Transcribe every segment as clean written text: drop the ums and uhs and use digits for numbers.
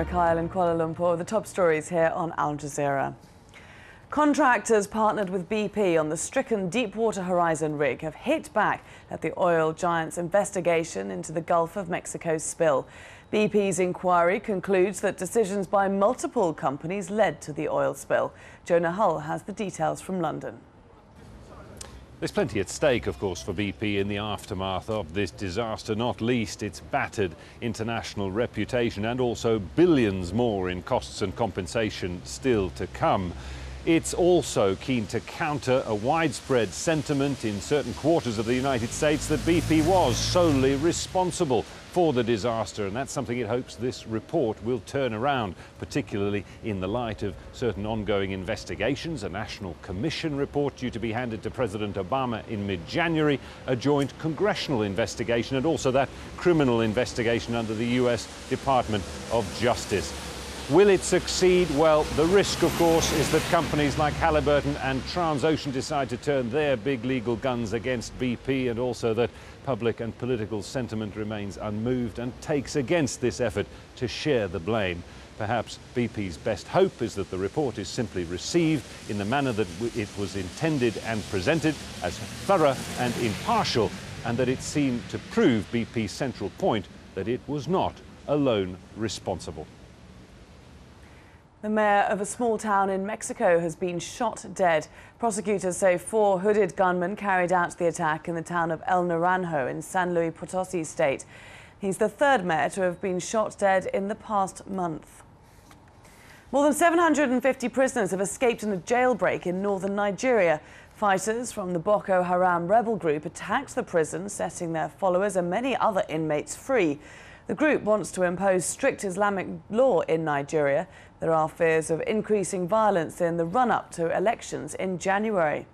Laura Kyle in Kuala Lumpur. The top stories here on Al Jazeera. Contractors partnered with BP on the stricken Deepwater Horizon rig have hit back at the oil giant's investigation into the Gulf of Mexico spill. BP's inquiry concludes that decisions by multiple companies led to the oil spill. Jonah Hull has the details from London. There's plenty at stake, of course, for BP in the aftermath of this disaster, not least its battered international reputation and also billions more in costs and compensation still to come. It's also keen to counter a widespread sentiment in certain quarters of the United States that BP was solely responsible for the disaster, and that's something it hopes this report will turn around, particularly in the light of certain ongoing investigations, a National Commission report due to be handed to President Obama in mid-January, a joint congressional investigation, and also that criminal investigation under the US Department of Justice. Will it succeed? Well, the risk, of course, is that companies like Halliburton and Transocean decide to turn their big legal guns against BP, and also that public and political sentiment remains unmoved and takes against this effort to share the blame. Perhaps BP's best hope is that the report is simply received in the manner that it was intended and presented, as thorough and impartial, and that it's seen to prove BP's central point that it was not alone responsible. The mayor of a small town in Mexico has been shot dead. Prosecutors say 4 hooded gunmen carried out the attack in the town of El Naranjo in San Luis Potosi state. He's the 3rd mayor to have been shot dead in the past month. More than 750 prisoners have escaped in a jailbreak in northern Nigeria. Fighters from the Boko Haram rebel group attacked the prison, setting their followers and many other inmates free. The group wants to impose strict Islamic law in Nigeria. There are fears of increasing violence in the run-up to elections in January.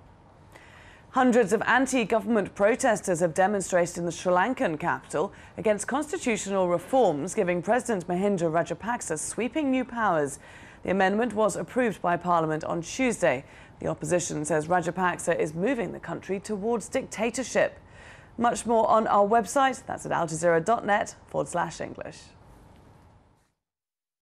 Hundreds of anti-government protesters have demonstrated in the Sri Lankan capital against constitutional reforms giving President Mahinda Rajapaksa sweeping new powers. The amendment was approved by Parliament on Tuesday. The opposition says Rajapaksa is moving the country towards dictatorship. Much more on our website, that's at aljazeera.net/English.